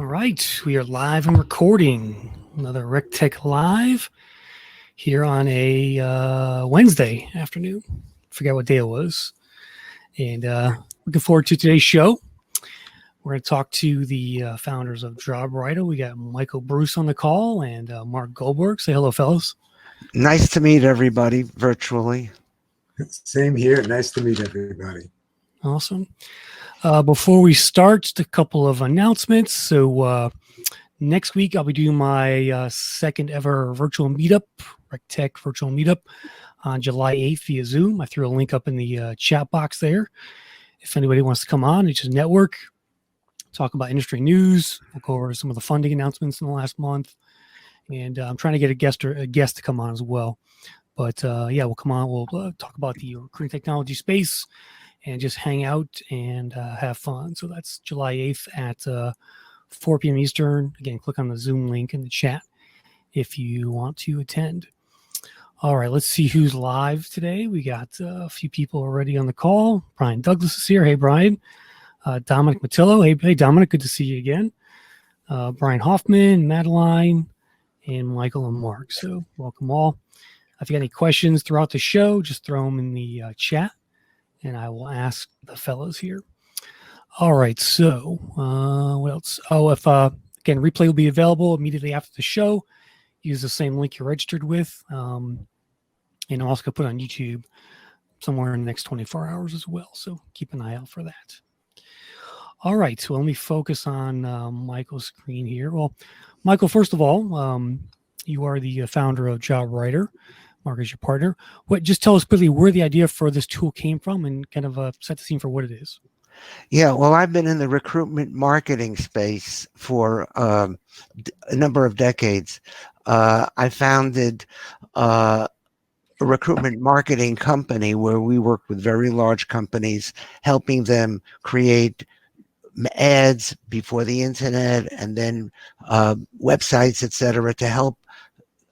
All right, we are live and recording another Rec Tech Live here on a Wednesday afternoon. Forget what day it was. And looking forward to today's show. We're going to talk to the founders of Jobwriter. We got Michael Bruce on the call and Mark Goldberg. Say hello, fellas. Nice to meet everybody virtually. Same here. Nice to meet everybody. Awesome. Before we start, just a couple of announcements. So next week, I'll be doing my second ever virtual meetup, Rec Tech virtual meetup on July 8th via Zoom. I threw a link up in the chat box there. If anybody wants to come on, it's just network, talk about industry news. We'll go over some of the funding announcements in the last month. And I'm trying to get a guest to come on as well. But yeah, we'll come on. We'll talk about the recruiting technology space and just hang out and have fun. So that's July 8th at 4 p.m. Eastern. Again, click on the Zoom link in the chat if you want to attend. All right, let's see who's live today. We got a few people already on the call. Brian Douglas is here. Hey, Brian. Dominic Matillo. Hey, Dominic. Good to see you again. Brian Hoffman, Madeline, and Michael and Mark. So welcome all. If you got any questions throughout the show, just throw them in the chat, and I will ask the fellows here. All right, so what else? Oh, if again, replay will be available immediately after the show. Use the same link you're registered with, and I'm also going to put it on YouTube somewhere in the next 24 hours as well. So keep an eye out for that. All right, so let me focus on Michael's screen here. Well, Michael, first of all, you are the founder of Jobwriter. Mark is your partner. Just tell us quickly where the idea for this tool came from and kind of set the scene for what it is. Yeah, well, I've been in the recruitment marketing space for a number of decades. I founded a recruitment marketing company where we work with very large companies, helping them create ads before the internet and then websites, et cetera, to help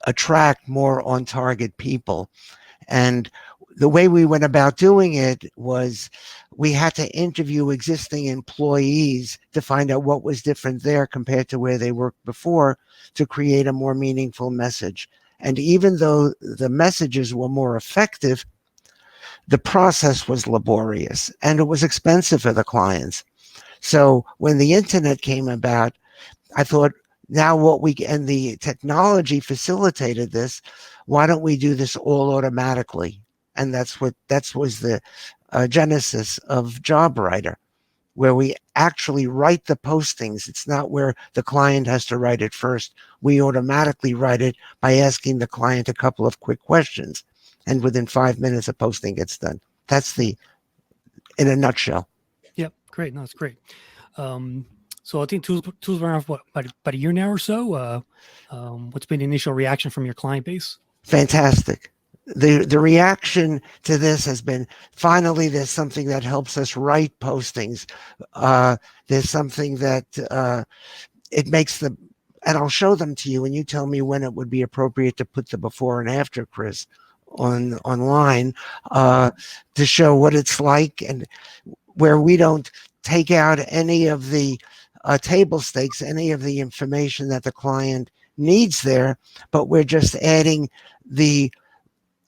attract more on-target people. And the way we went about doing it was we had to interview existing employees to find out what was different there compared to where they worked before to create a more meaningful message. And even though the messages were more effective, the process was laborious and it was expensive for the clients. So when the internet came about, I thought, now and the technology facilitated this, why don't we do this all automatically? And that was the genesis of Jobwriter, where we actually write the postings. It's not where the client has to write it first. We automatically write it by asking the client a couple of quick questions. And within 5 minutes, a posting gets done. That's in a nutshell. Yep, great. No, that's great. So I think tools been around for about a year now or so. What's been the initial reaction from your client base? Fantastic. The reaction to this has been, finally, there's something that helps us write postings. There's something that it makes and I'll show them to you and you tell me when it would be appropriate to put the before and after, Chris, online to show what it's like, and where we don't take out any of the table stakes, any of the information that the client needs there, but we're just adding the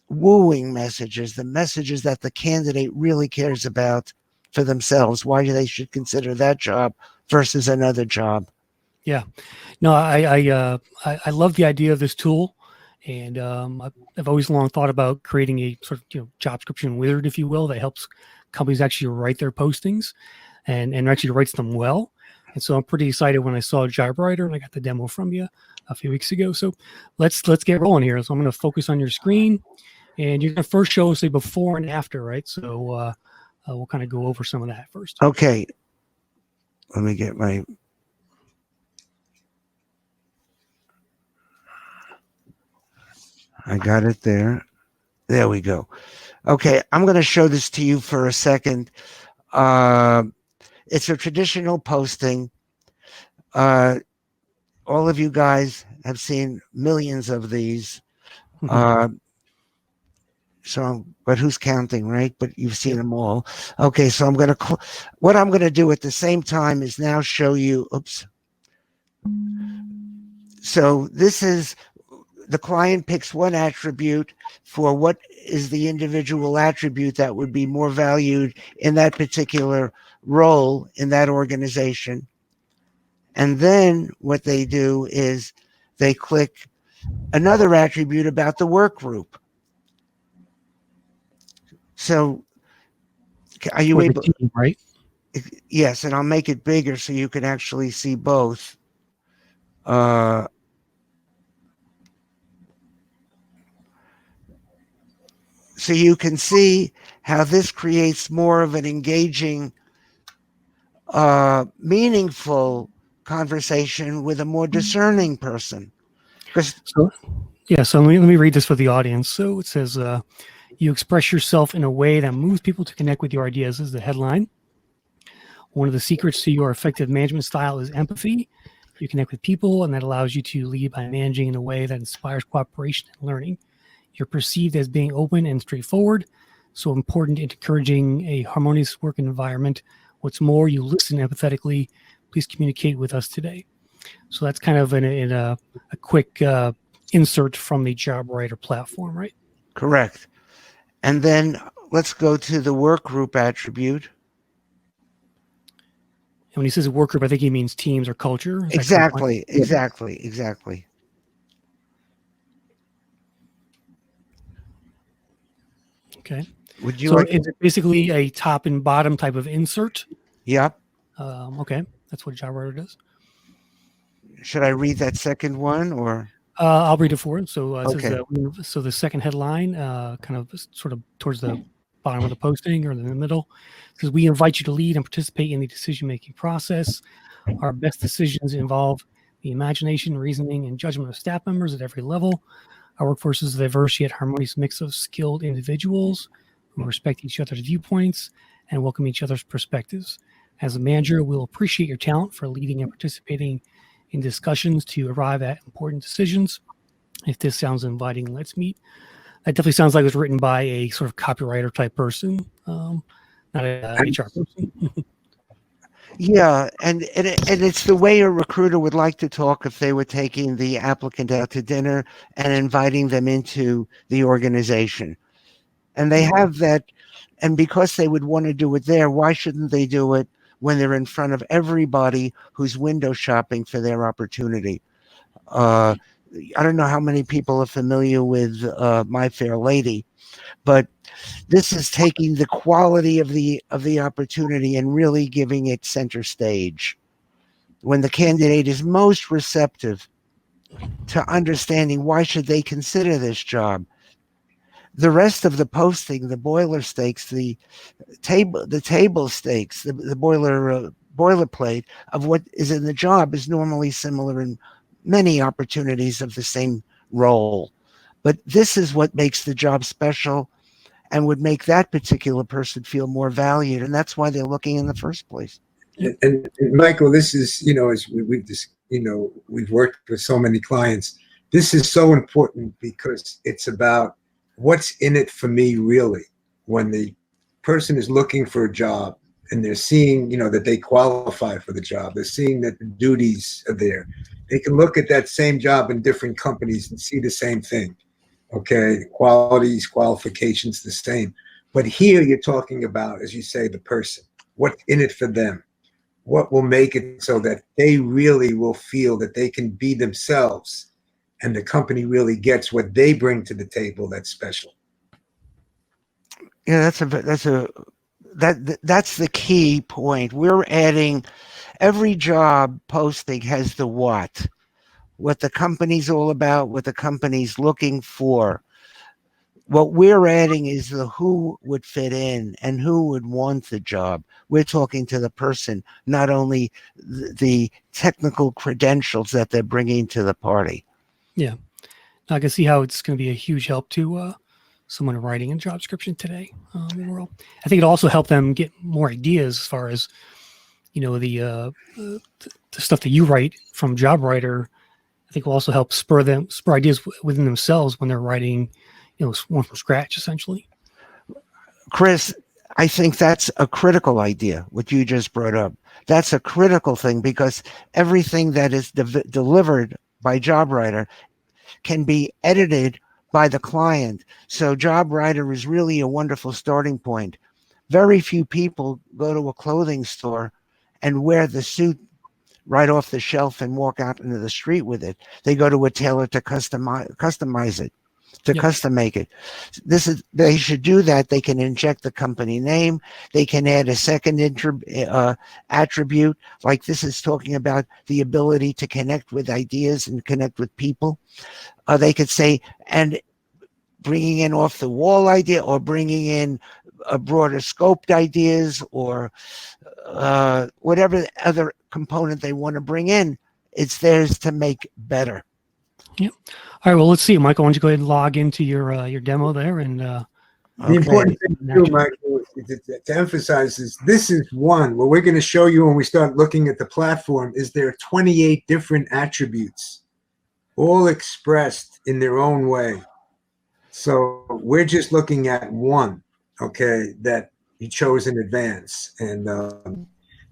wooing messages, the messages that the candidate really cares about for themselves, why they should consider that job versus another job. Yeah, no, I love the idea of this tool, and I've always long thought about creating a sort of job description wizard, if you will, that helps companies actually write their postings and actually writes them well. And so I'm pretty excited when I saw Jobwriter and I got the demo from you a few weeks ago. So let's get rolling here. So I'm going to focus on your screen, and you're going to first show us a before and after, right? So we'll kind of go over some of that first. Okay. Let me get I got it there. There we go. Okay, I'm going to show this to you for a second. It's a traditional posting. All of you guys have seen millions of these. But who's counting, right? But you've seen them all. Okay, so what I'm going to do at the same time is now show you, So this is the client picks one attribute for what is the individual attribute that would be more valued in that particular role in that organization. And then what they do is they click another attribute about the work group. So are you Or the able? team, right? Yes, and I'll make it bigger so you can actually see both. So you can see how this creates more of an engaging, meaningful conversation with a more discerning person. Because So, yeah, so let me read this for the audience. So it says, you express yourself in a way that moves people to connect with your ideas is the headline. One of the secrets to your effective management style is empathy. You connect with people, and that allows you to lead by managing in a way that inspires cooperation and learning. You're perceived as being open and straightforward, so important in encouraging a harmonious work environment. What's more, you listen empathetically. Please communicate with us today. So that's kind of in a quick insert from the Jobwriter platform, right? correct. And then let's go to the work group attribute. And when he says a work group, I think he means teams or culture. Is that correct, Mike? Exactly. Okay. Would you So like? is it basically a top and bottom type of insert? Yep. Okay. That's what Jobwriter does. Should I read that second one or? I'll read it for him. So it Okay. says, so the second headline, kind of sort of towards the bottom of the posting or in the middle, says, we invite you to lead and participate in the decision-making process. Our best decisions involve the imagination, reasoning, and judgment of staff members at every level. Our workforce is a diverse yet harmonious mix of skilled individuals who respect each other's viewpoints and welcome each other's perspectives. As a manager, we'll appreciate your talent for leading and participating in discussions to arrive at important decisions. If this sounds inviting, let's meet. That definitely sounds like it was written by a sort of copywriter type person, not a HR person. Yeah, and it's the way a recruiter would like to talk if they were taking the applicant out to dinner and inviting them into the organization. And they have that, and because they would want to do it there, why shouldn't they do it when they're in front of everybody who's window shopping for their opportunity? I don't know how many people are familiar with My Fair Lady, but this is taking the quality of the opportunity and really giving it center stage when the candidate is most receptive to understanding why should they consider this job. The rest of the posting, the boiler stakes, the table stakes, the boilerplate of what is in the job is normally similar in many opportunities of the same role. But this is what makes the job special and would make that particular person feel more valued. And that's why they're looking in the first place. And Michael, this is, as we've just, we've worked with so many clients. This is so important because it's about what's in it for me, really. When the person is looking for a job and they're seeing, that they qualify for the job, they're seeing that the duties are there. They can look at that same job in different companies and see the same thing. Okay, qualities, qualifications, the same. But here you're talking about, as you say, the person. What's in it for them? What will make it so that they really will feel that they can be themselves and the company really gets what they bring to the table that's special. Yeah, that's the key point. We're adding every job posting has the what the company's all about, what the company's looking for. What we're adding is the who would fit in and who would want the job. We're talking to the person, not only the technical credentials that they're bringing to the party. Yeah. I can see how it's going to be a huge help to someone writing a job description today in the world. I think it also helped them get more ideas as far as, the stuff that you write from Jobwriter. I think will also help spur ideas within themselves when they're writing, one from scratch, essentially. Chris, I think that's a critical idea, what you just brought up. That's a critical thing because everything that is delivered by Jobwriter can be edited by the client. So Jobwriter is really a wonderful starting point. Very few people go to a clothing store and wear the suit right off the shelf and walk out into the street with it. They go to a tailor to customize it, to Yep. custom make it. They should do that. They can inject the company name. They can add a second attribute, like this is talking about the ability to connect with ideas and connect with people. They could say, and bringing in off the wall idea, or bringing in a broader scoped ideas, or whatever other component they want to bring in. It's theirs to make better. Yep. All right. Well, let's see, Michael. Why don't you go ahead and log into your demo there and The Okay. important thing to do, Michael, to emphasize is this is one. What we're going to show you when we start looking at the platform is there are 28 different attributes, all expressed in their own way. So we're just looking at one, okay, that you chose in advance. And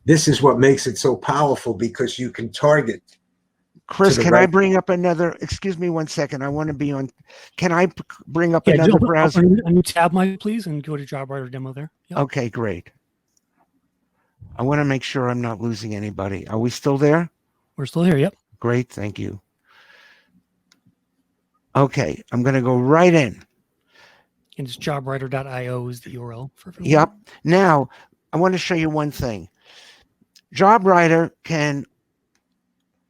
this is what makes it so powerful, because you can target. Chris, the can I right- bring up another? Excuse me 1 second. I want to be on. Can I bring up yeah, another open browser? a new tab, Mike, please, and go to Jobwriter demo there. Yep. Okay, great. I want to make sure I'm not losing anybody. Are we still there? We're still here. Yep. Great, thank you. Okay, I'm going to go right in. And it's jobwriter.io is the URL for everyone. Yep. Now, I want to show you one thing. Jobwriter can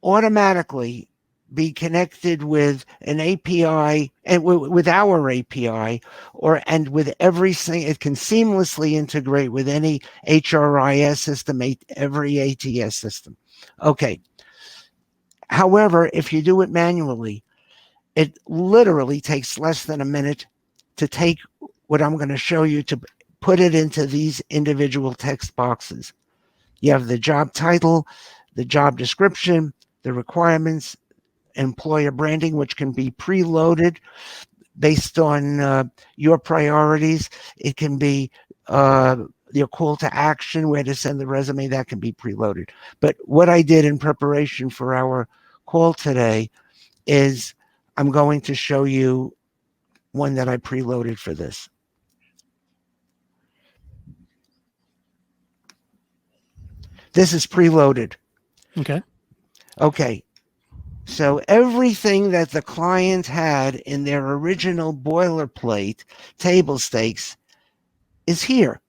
automatically be connected with an API, and with our API, and with everything. It can seamlessly integrate with any HRIS system, every ATS system. Okay. However, if you do it manually, it literally takes less than a minute to take what I'm going to show you to put it into these individual text boxes. You have the job title, the job description, the requirements, employer branding, which can be preloaded based on your priorities. It can be your call to action, where to send the resume, that can be preloaded. But what I did in preparation for our call today is I'm going to show you one that I preloaded for this. This is preloaded. Okay. Okay. So everything that the client had in their original boilerplate table stakes is here.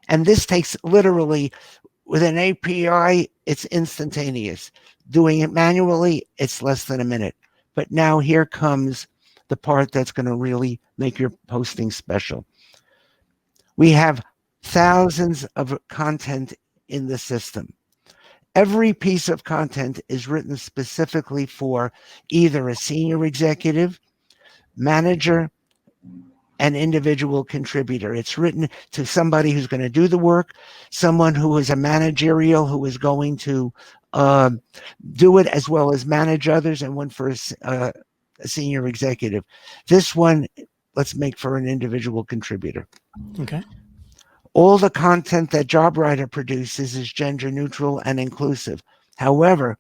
And this takes literally, with an API, it's instantaneous. Doing it manually, it's less than a minute. But now here comes the part that's going to really make your posting special. We have thousands of content in the system. Every piece of content is written specifically for either a senior executive, manager, an individual contributor. It's written to somebody who's going to do the work, someone who is a managerial, who is going to do it as well as manage others, and one for a senior executive. This one, let's make for an individual contributor. Okay. All the content that Jobwriter produces is gender neutral and inclusive. However,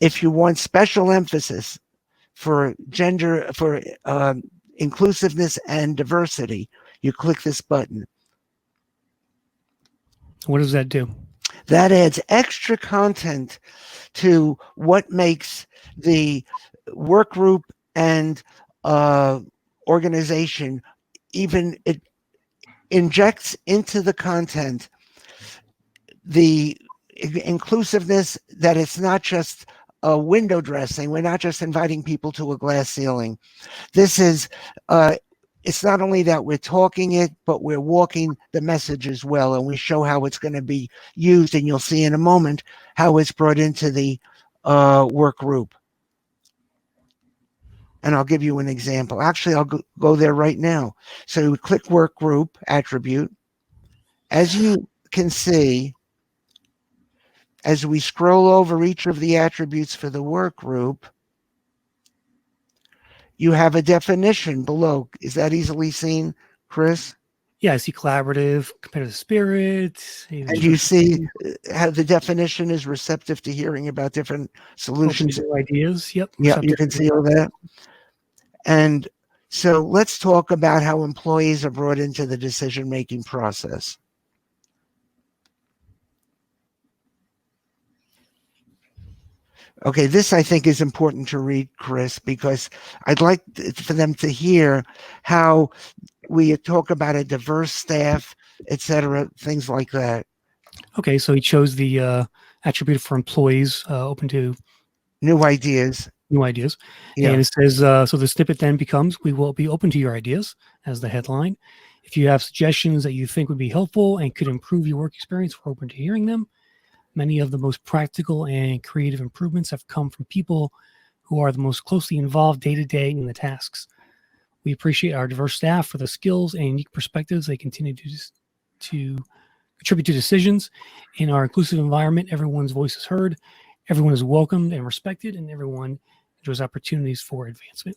if you want special emphasis for inclusiveness and diversity, you click this button. What does that do? That adds extra content to what makes the work group and organization, even it injects into the content the inclusiveness, that it's not just a window dressing. We're not just inviting people to a glass ceiling. This is, it's not only that we're talking it, but we're walking the message as well. And we show how it's going to be used. And you'll see in a moment how it's brought into the work group. And I'll give you an example. Actually, I'll go there right now. So we click work group attribute. As you can see, as we scroll over each of the attributes for the work group, you have a definition below. Is that easily seen, Chris? Yeah, I see collaborative, competitive spirit. And you see how the definition is receptive to hearing about different open solutions. to new ideas. Yep. Yeah, you receptive can to see all that. And so let's talk about how employees are brought into the decision-making process. Okay, this I think is important to read, Chris, because I'd like for them to hear how we talk about a diverse staff, etc., things like that. Okay, so he chose the attribute for employees open to New ideas. new ideas. Yeah. And it says, so the snippet then becomes, we will be open to your ideas as the headline. If you have suggestions that you think would be helpful and could improve your work experience, we're open to hearing them. Many of the most practical and creative improvements have come from people who are the most closely involved day to day in the tasks. We appreciate our diverse staff for the skills and unique perspectives they continue to contribute to decisions. In our inclusive environment, everyone's voice is heard, everyone is welcomed and respected, and everyone enjoys opportunities for advancement.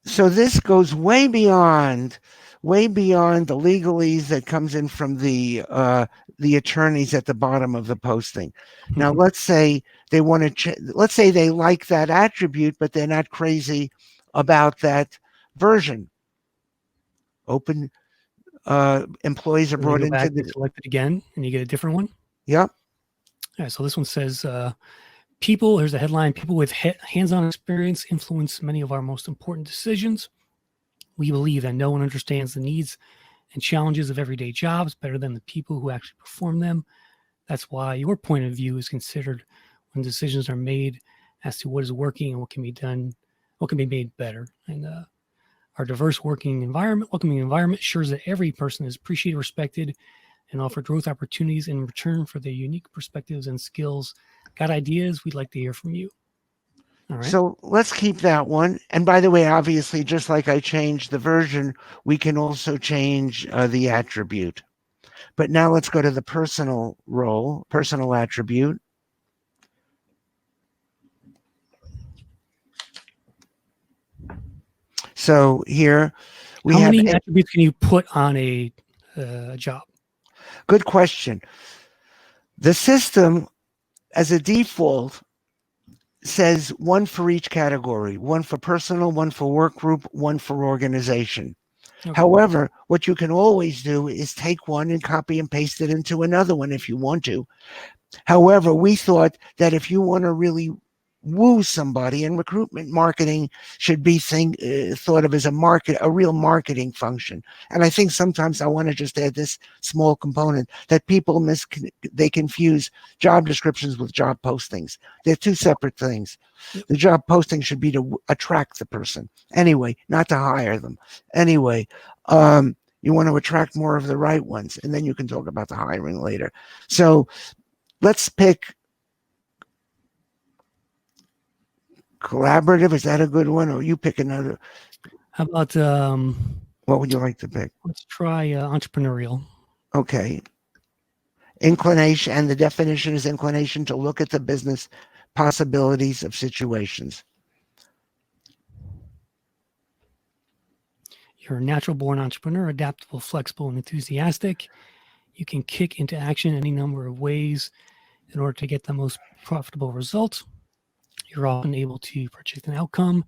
So this goes way beyond the legalese that comes in from the attorneys at the bottom of the posting. Now, let's say they want to, let's say they like that attribute, but they're not crazy about that version. Open employees are brought into the. Select it again, and you get a different one. Yep. All right, so this one says, people, here's the headline, people with hands-on experience influence many of our most important decisions. We believe that no one understands the needs and challenges of everyday jobs better than the people who actually perform them. That's why your point of view is considered when decisions are made as to what is working and what can be done, what can be made better. And our diverse welcoming environment ensures that every person is appreciated, respected, and offered growth opportunities in return for their unique perspectives and skills. Got ideas? We'd like to hear from you. All right. So let's keep that one. And by the way, obviously, just like I changed the version, we can also change the attribute. But now let's go to the personal role, personal attribute. So here we have. How many attributes can you put on a job? Good question. The system, as a default, says one for each category, one for personal, one for work group, one for organization. Okay. However, what you can always do is take one and copy and paste it into another one if you want to. However, we thought that if you want to really woo somebody, and recruitment marketing should be thought of as a real marketing function. And I think sometimes I want to just add this small component that people they confuse job descriptions with job postings. They're two separate things. The job posting should be to attract the person anyway, not to hire them anyway. You want to attract more of the right ones, and then you can talk about the hiring later. So let's pick collaborative. Is that a good one, or you pick another? How about what would you like to pick? Let's try entrepreneurial. Okay. Inclination, and the definition is inclination to look at the business possibilities of situations. You're a natural born entrepreneur, adaptable, flexible, and enthusiastic. You can kick into action any number of ways in order to get the most profitable results. You're often able to project an outcome,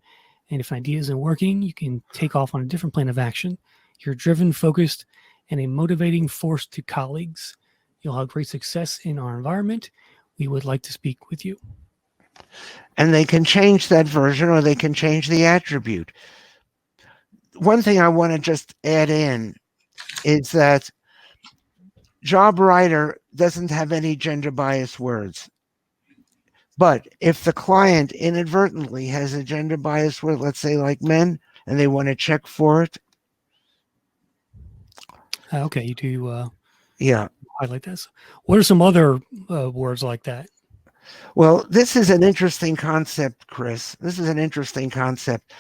and if an idea isn't working, you can take off on a different plan of action. You're driven, focused, and a motivating force to colleagues. You'll have great success in our environment. We would like to speak with you. And they can change that version, or they can change the attribute. One thing I want to just add in is that Jobwriter doesn't have any gender bias words. But if the client inadvertently has a gender bias word, let's say like men, and they want to check for it. Okay, you do. Yeah. Highlight this. What are some other words like that? Well, this is an interesting concept, Chris. This is an interesting concept.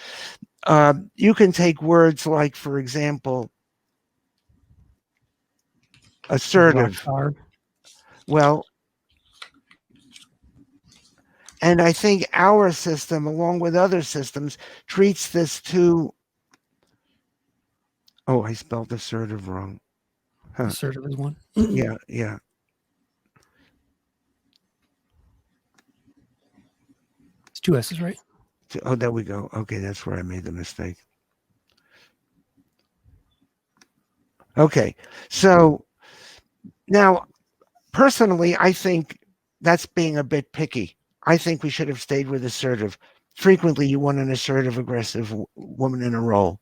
You can take words like, for example, assertive. Well, and I think our system, along with other systems, treats this to. Oh, I spelled assertive wrong. Assertive is one. Yeah, yeah. It's two S's, right? Oh, there we go. Okay, that's where I made the mistake. Okay, so now personally, I think that's being a bit picky. I think we should have stayed with assertive. Frequently, you want an assertive, aggressive woman in a role,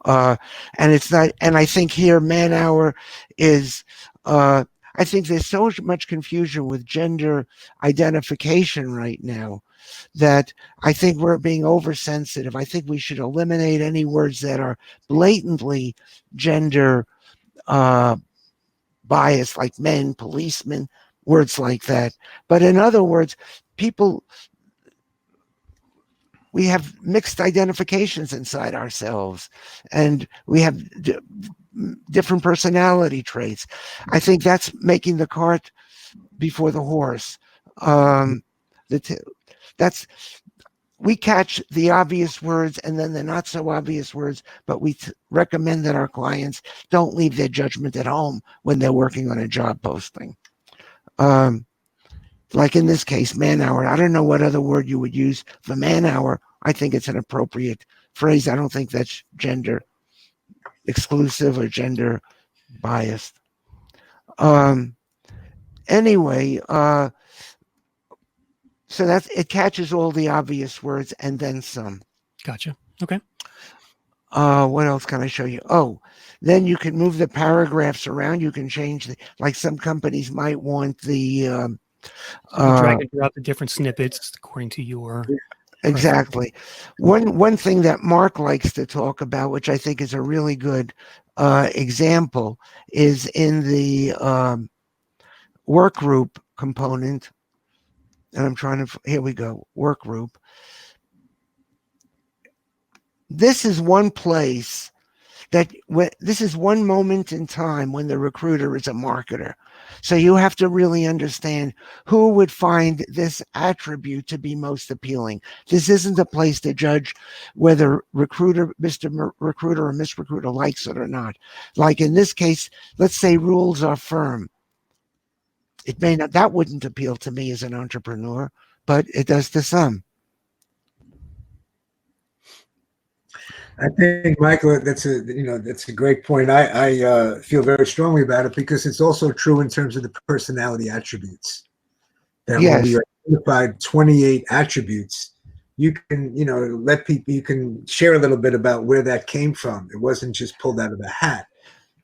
and it's not. And I think here, man hour is. I think there's so much confusion with gender identification right now that I think we're being oversensitive. I think we should eliminate any words that are blatantly gender uh, bias, like men, policemen, words like that. But in other words, people, we have mixed identifications inside ourselves, and we have different personality traits. I think that's making the cart before the horse. That's we catch the obvious words and then the not so obvious words, but we recommend that our clients don't leave their judgment at home when they're working on a job posting. Like in this case, man hour. I don't know what other word you would use for man hour. I think it's an appropriate phrase. I don't think that's gender exclusive or gender biased. Anyway, so that's it catches all the obvious words and then some. Gotcha. Okay. What else can I show you? Oh, then you can move the paragraphs around. You can change like some companies might want the You drag and drop the different snippets according to your exactly. One thing that Mark likes to talk about, which I think is a really good example, is in the work group component. And I'm trying to, here we go, work group. This is one place that this is one moment in time when the recruiter is a marketer. So you have to really understand who would find this attribute to be most appealing. This isn't a place to judge whether Mr. Recruiter or Miss Recruiter likes it or not. Like in this case, let's say rules are firm. It may not, that wouldn't appeal to me as an entrepreneur, but it does to some. I think, Michael, that's a great point. I feel very strongly about it because it's also true in terms of the personality attributes. That when we identified 28 attributes, you can let people, you can share a little bit about where that came from. It wasn't just pulled out of the hat.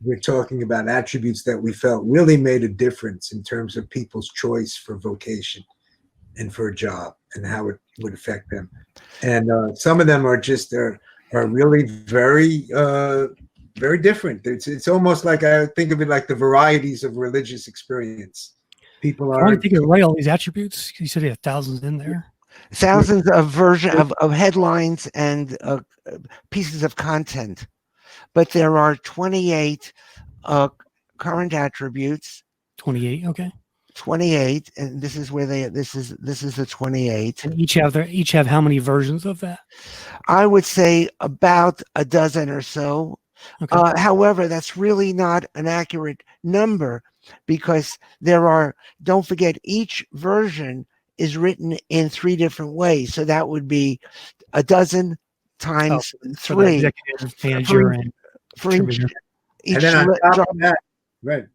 We're talking about attributes that we felt really made a difference in terms of people's choice for vocation and for a job and how it would affect them. And some of them are just are really very very different. It's almost like, I think of it like the varieties of religious experience. People are. I think you write all these attributes. You said you have thousands in there. Thousands of of headlines and pieces of content, but there are 28 current attributes. 28. Okay. 28, and this is where this is the 28. And each have how many versions of that? I would say about a dozen or so. Okay. However, that's really not an accurate number because don't forget, each version is written in 3 different ways. So that would be a dozen times 3. Executive, manager, and and then on top of that, right.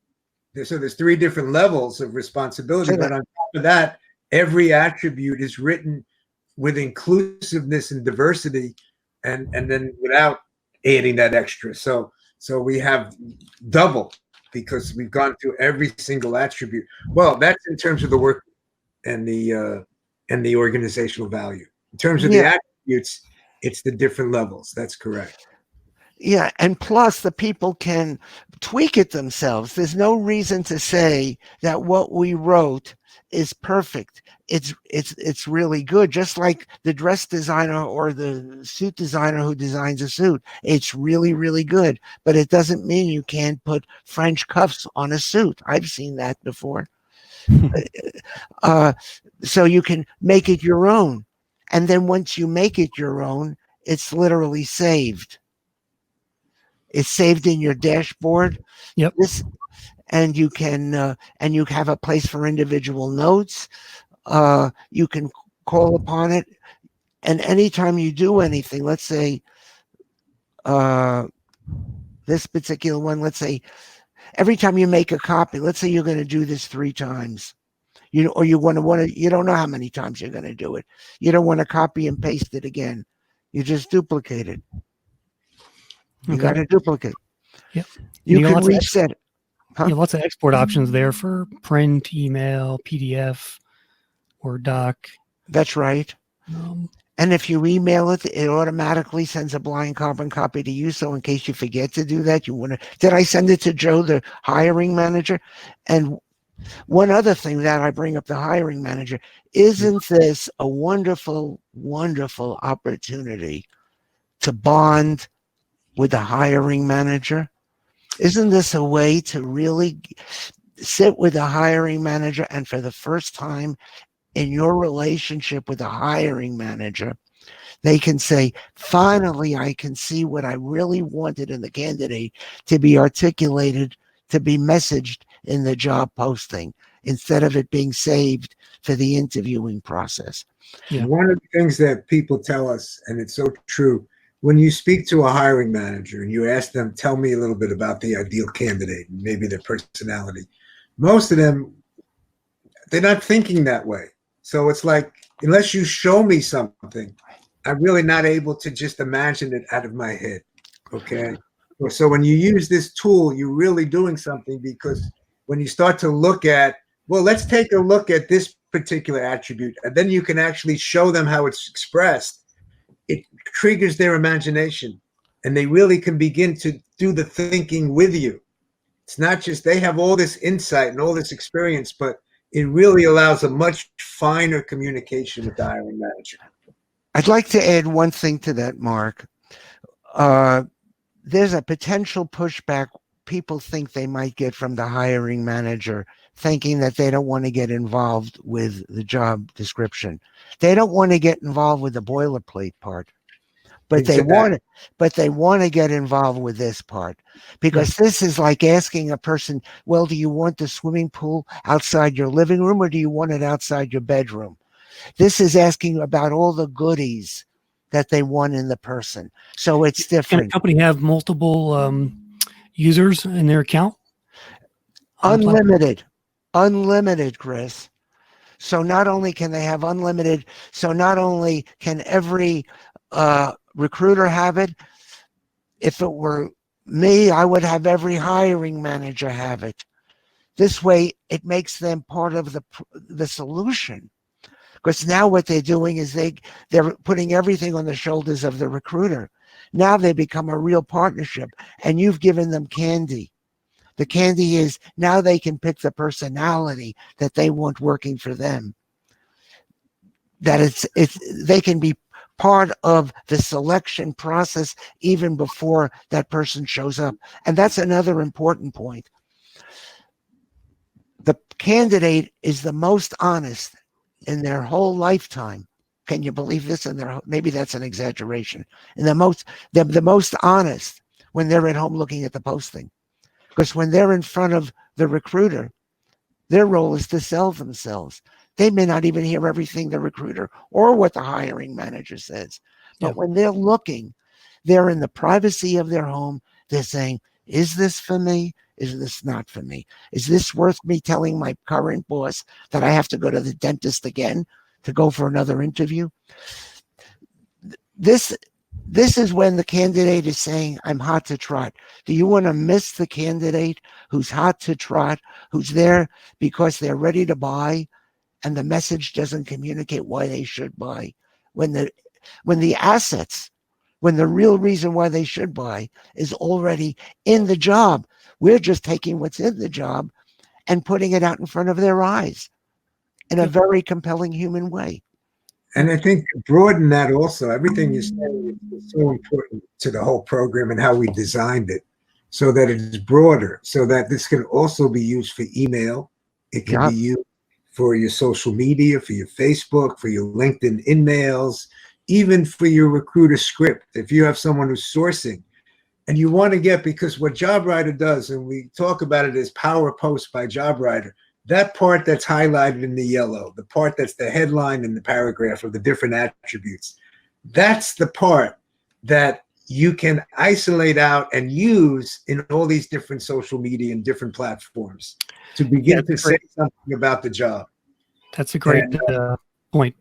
So there's 3 different levels of responsibility, but on top of that, every attribute is written with inclusiveness and diversity, and then without adding that extra. So we have double because we've gone through every single attribute. Well, that's in terms of the work and the organizational value. In terms of the attributes, it's the different levels. That's correct. Yeah, and plus the people can tweak it themselves. There's no reason to say that what we wrote is perfect. It's really good. Just like the dress designer or the suit designer who designs a suit, it's really, really good. But it doesn't mean you can't put French cuffs on a suit. I've seen that before. So you can make it your own, and then once you make it your own, it's literally saved. It's saved in your dashboard. Yep. And you can and you have a place for individual notes. You can call upon it, and anytime you do anything, let's say this particular one, let's say every time you make a copy, let's say you're going to do this 3 times. Or you want to, you don't know how many times you're going to do it. You don't want to copy and paste it again. You just duplicate it. You got to duplicate. Yep. You can reset it. Huh? Lots of export options there for print, email, PDF, or doc. That's right. And if you email it, it automatically sends a blind carbon copy to you. So in case you forget to do that, you want to, did I send it to Joe, the hiring manager? And one other thing that I bring up the hiring manager, isn't this a wonderful, wonderful opportunity to bond with the hiring manager? Isn't this a way to really sit with the hiring manager, and for the first time in your relationship with the hiring manager, they can say, finally, I can see what I really wanted in the candidate to be articulated, to be messaged in the job posting, instead of it being saved for the interviewing process. Yeah. One of the things that people tell us, and it's so true, when you speak to a hiring manager and you ask them, tell me a little bit about the ideal candidate, maybe their personality, most of them, they're not thinking that way. So it's like, unless you show me something, I'm really not able to just imagine it out of my head. Okay. So when you use this tool, you're really doing something, because when you start to look at, well, let's take a look at this particular attribute, and then you can actually show them how it's expressed. It triggers their imagination, and they really can begin to do the thinking with you. It's not just they have all this insight and all this experience, but it really allows a much finer communication with the hiring manager. I'd like to add one thing to that, Mark. There's a potential pushback people think they might get from the hiring manager, thinking that they don't want to get involved with the job description. They don't want to get involved with the boilerplate part, but Exactly. they want to get involved with this part, because this is like asking a person, well, do you want the swimming pool outside your living room, or do you want it outside your bedroom? This is asking about all the goodies that they want in the person. So it's different. Can a company have multiple users in their account? Unlimited, Chris. So not only can they have unlimited, so not only can every recruiter have it, if it were me, I would have every hiring manager have it. This way, it makes them part of the solution. Because now what they're doing is they're putting everything on the shoulders of the recruiter. Now they become a real partnership, and you've given them candy. The candy is now they can pick the personality that they want working for them. That they can be part of the selection process even before that person shows up. And that's another important point. The candidate is the most honest in their whole lifetime. Can you believe this? Maybe that's an exaggeration. And they're the most honest when they're at home looking at the posting. Because when they're in front of the recruiter, their role is to sell themselves. They may not even hear everything the recruiter or what the hiring manager says. But when they're looking, they're in the privacy of their home. They're saying, is this for me? Is this not for me? Is this worth me telling my current boss that I have to go to the dentist again to go for another interview? This is when the candidate is saying, I'm hot to trot. Do you want to miss the candidate who's hot to trot, who's there because they're ready to buy, and the message doesn't communicate why they should buy? When the assets, when the real reason why they should buy is already in the job. We're just taking what's in the job and putting it out in front of their eyes in a very compelling human way. And I think to broaden that also, everything you're saying is so important to the whole program and how we designed it, so that it is broader, so that this can also be used for email. It can be used for your social media, for your Facebook, for your LinkedIn emails, even for your recruiter script. If you have someone who's sourcing, And you want to get, because what Jobwriter does, and we talk about it as Power Post by Jobwriter, that part that's highlighted in the yellow, the part that's the headline in the paragraph of the different attributes, that's the part that you can isolate out and use in all these different social media and different platforms to begin to say something about the job. That's a great point.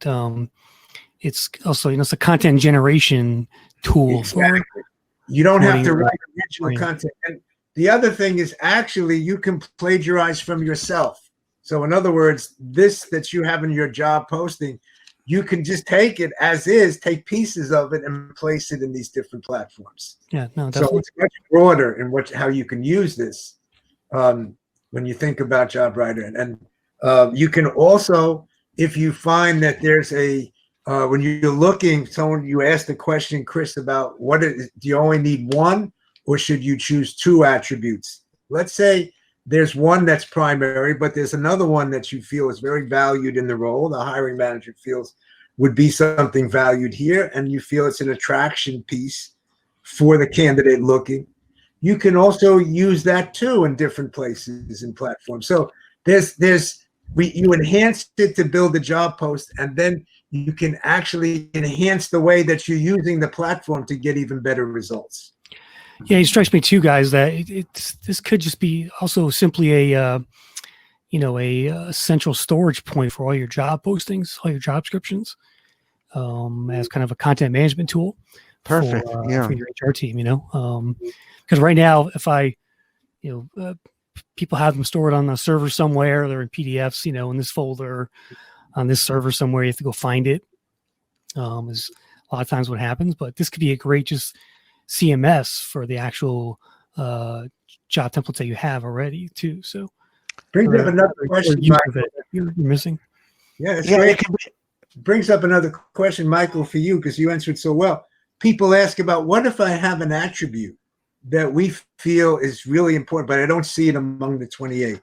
It's also, it's a content generation tool. Exactly. You don't have to write original content. And the other thing is, actually, you can plagiarize from yourself. So in other words, this that you have in your job posting, you can just take it as is, take pieces of it and place it in these different platforms. Yeah, no, definitely. So it's much broader in how you can use this when you think about Jobwriter. And you can also, if you find that there's when you're looking, you asked the question, Chris, about do you only need one or should you choose two attributes? Let's say there's one that's primary, but there's another one that you feel is very valued in the role. The hiring manager feels would be something valued here, and you feel it's an attraction piece for the candidate looking. You can also use that too in different places and platforms. So you enhance it to build a job post, and then you can actually enhance the way that you're using the platform to get even better results. Yeah, it strikes me too, guys, that this could just be also simply a central storage point for all your job postings, all your job descriptions, as kind of a content management tool. Perfect. For your HR team, because right now, if people have them stored on a server somewhere, they're in PDFs, in this folder, on this server somewhere, you have to go find it. Is a lot of times what happens, but this could be a great just CMS for the actual job templates that you have already too. So brings up another question, Michael, you're missing. Yeah, it's great. Brings up another question, Michael, for you, because you answered so well. People ask about, what if I have an attribute that we feel is really important, but I don't see it among the 28?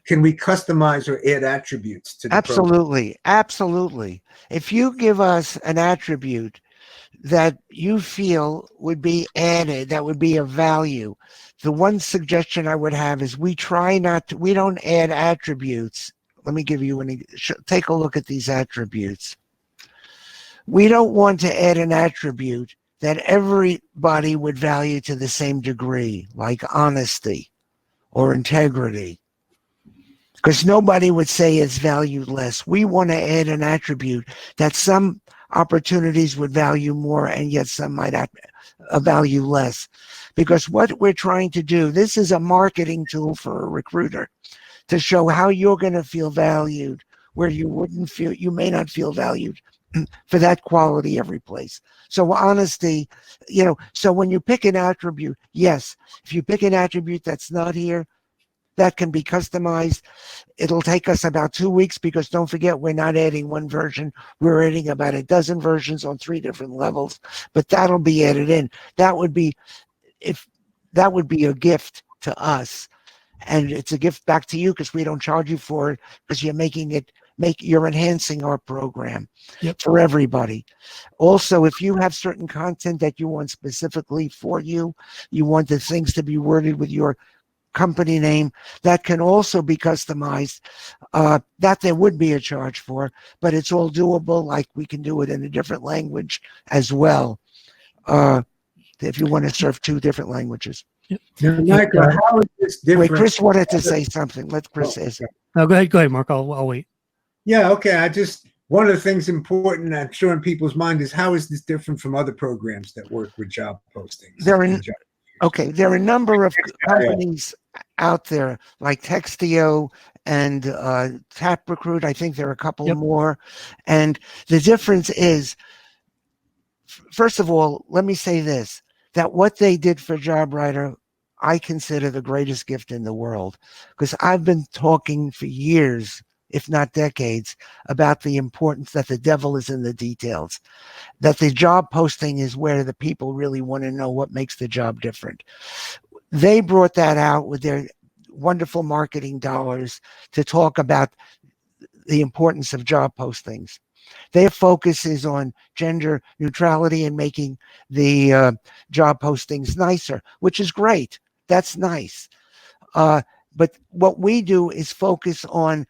Can we customize or add attributes to the Absolutely. Program? Absolutely. If you give us an attribute that you feel would be added, that would be of value, the one suggestion I would have is we don't add attributes. Let me give you take a look at these attributes. We don't want to add an attribute that everybody would value to the same degree, like honesty or integrity, because nobody would say it's valued less. We want to add an attribute that some opportunities would value more and yet some might value less. Because what we're trying to do, this is a marketing tool for a recruiter to show how you're going to feel valued where you may not feel valued for that quality every place. So honesty, so when you pick an attribute, yes, if you pick an attribute that's not here, that can be customized. It'll take us about 2 weeks, because don't forget, we're not adding one version. We're adding about a dozen versions on 3 different levels, but that'll be added in. That would be a gift to us. And it's a gift back to you, because we don't charge you for it, because you're enhancing our program for everybody. Also, if you have certain content that you want specifically for you want the things to be worded with your company name, that can also be customized. That there would be a charge for, but it's all doable. Like, we can do it in a different language as well, if you want to serve 2 different languages. Now, Michael, how is this different? Wait, Chris wanted to say something. Let Chris say something. No, go ahead, Mark. I'll wait. Yeah, okay. One of the things important, I'm sure, in people's mind is, how is this different from other programs that work with job postings? There are a number of companies out there like Textio and TapRecruit. I think there are a couple more. And the difference is, first of all, let me say this, that what they did for Jobwriter, I consider the greatest gift in the world, because I've been talking for years, if not decades, about the importance that the devil is in the details, that the job posting is where the people really want to know what makes the job different. They brought that out with their wonderful marketing dollars to talk about the importance of job postings. Their focus is on gender neutrality and making the job postings nicer, which is great. That's nice. But what we do is focus on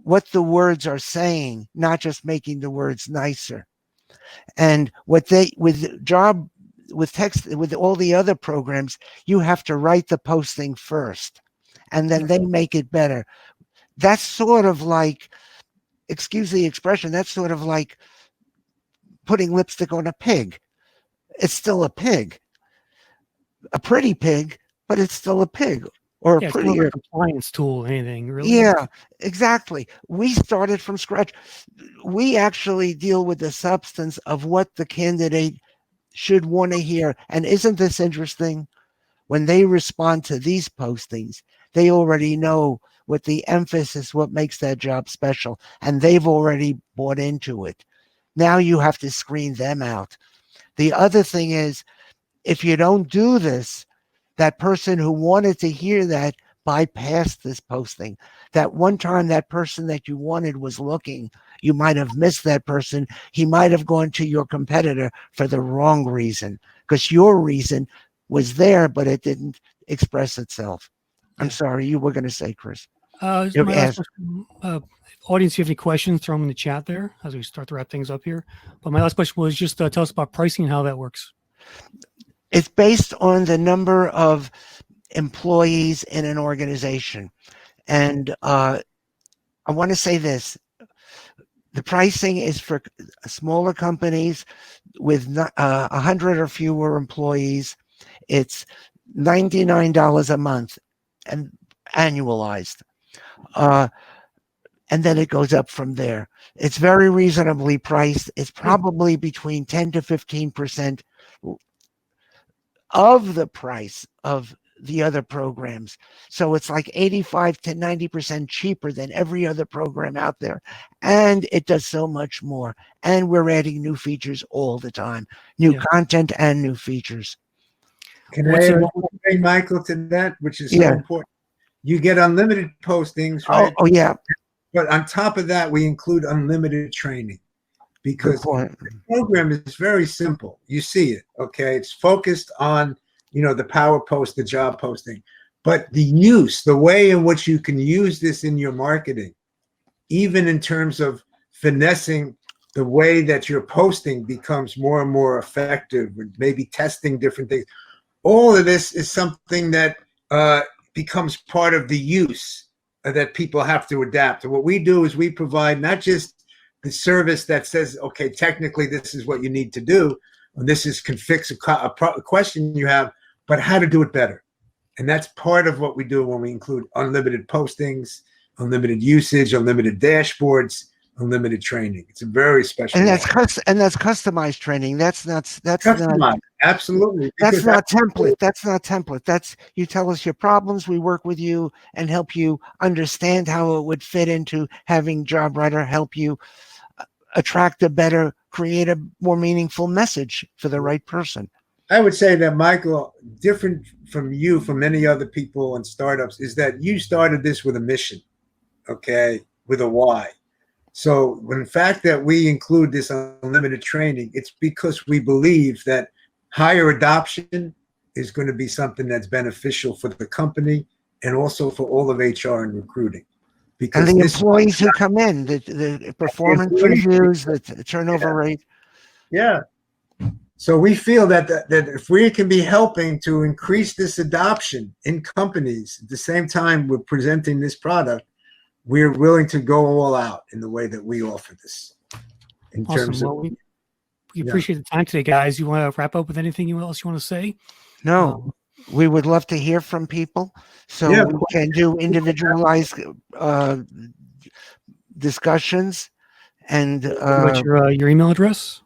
what the words are saying, not just making the words nicer. And what they with job with text with all the other programs, you have to write the posting first, and then they make it better. That's sort of like, excuse the expression, that's sort of like putting lipstick on a pig. It's still a pig, a pretty pig, but it's still a pig, or a Yeah, it's more of prettier. a compliance tool than anything, really. Yeah, exactly. We started from scratch. We actually deal with the substance of what the candidate should want to hear. And isn't this interesting? When they respond to these postings, they already know what the emphasis, what makes that job special, and they've already bought into it. Now you have to screen them out. The other thing is, if you don't do this, that person who wanted to hear that bypassed this posting. That one time that person that you wanted was looking, you might have missed that person. He might have gone to your competitor for the wrong reason, because your reason was there, but it didn't express itself. I'm sorry, you were going to say, Chris. My last question, audience, if you have any questions, throw them in the chat there as we start to wrap things up here. But my last question was just tell us about pricing and how that works. It's based on the number of employees in an organization. And I want to say this. The pricing is for smaller companies with 100 or fewer employees. It's $99 a month and annualized. And then it goes up from there. It's very reasonably priced. It's probably between 10 to 15% of the price of the other programs. So it's like 85 to 90% cheaper than every other program out there. And it does so much more. And we're adding new features all the time, new content and new features. Can I add one thing, Michael, to that, which is so important? You get unlimited postings, right? Oh, yeah. But on top of that, we include unlimited training, because the program is very simple. You see it, okay? It's focused on, the power post, the job posting, but the way in which you can use this in your marketing, even in terms of finessing the way that your posting becomes more and more effective, maybe testing different things. All of this is something that becomes part of the use that people have to adapt. And what we do is we provide not just the service that says, okay, technically this is what you need to do, and can fix a question you have, but how to do it better. And that's part of what we do when we include unlimited postings, unlimited usage, unlimited dashboards, unlimited training. It's a very special. And that's customized training. That's customized. Not absolutely. That's not template. That's not template. That's, you tell us your problems, we work with you and help you understand how it would fit into having Jobwriter help you attract a better, create a more meaningful message for the right person. I would say that, Michael, different from you, from many other people and startups, is that you started this with a mission, okay, with a why. So when the fact that we include this unlimited training, it's because we believe that higher adoption is going to be something that's beneficial for the company and also for all of HR and recruiting. Because and the employees who come in, the performance reviews, the turnover rate. Yeah. So we feel that if we can be helping to increase this adoption in companies, at the same time we're presenting this product, we're willing to go all out in the way that we offer this. In terms of, we appreciate the time today, guys. You want to wrap up with anything else you want to say? No, we would love to hear from people, so we can do individualized discussions. And what's your email address?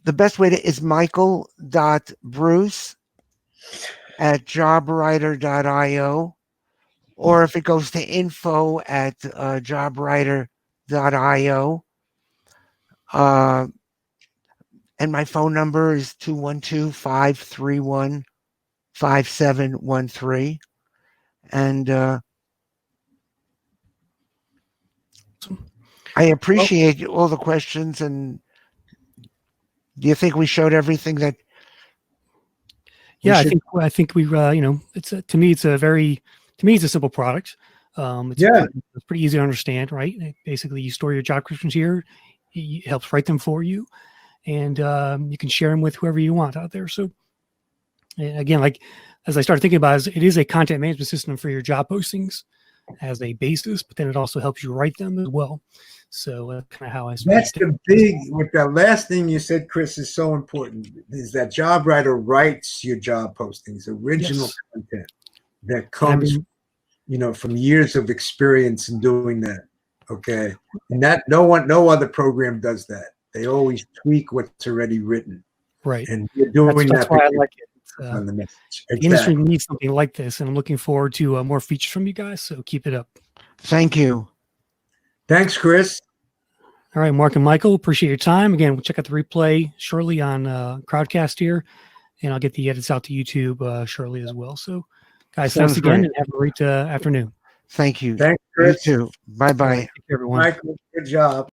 The best way is michael.bruce@jobwriter.io, or if it goes to info@jobwriter.io. And my phone number is 212-531-5713. And I appreciate all the questions. And do you think we showed everything that? Yeah, I think we it's to me it's a simple product. Yeah. It's pretty easy to understand, right? Basically, you store your job descriptions here. It helps write them for you, and you can share them with whoever you want out there. So, and again, like as I started thinking about it is a content management system for your job postings as a basis, but then it also helps you write them as well. So kind of how I That's the big, with that last thing you said, Chris, is so important, is that Jobwriter writes your job postings, original content that comes, from years of experience in doing that. Okay. And that no other program does that. They always tweak what's already written. Right. And you're doing that's why I like it. On the message. The industry needs something like this, and I'm looking forward to more features from you guys. So keep it up. Thank you. Thanks, Chris. All right, Mark and Michael, appreciate your time. Again, we'll check out the replay shortly on Crowdcast here, and I'll get the edits out to YouTube shortly as well. So, guys, thanks again, and have a great afternoon. Thank you. Thanks, Chris. You too. Bye-bye. Right, take care, everyone. Michael, good job.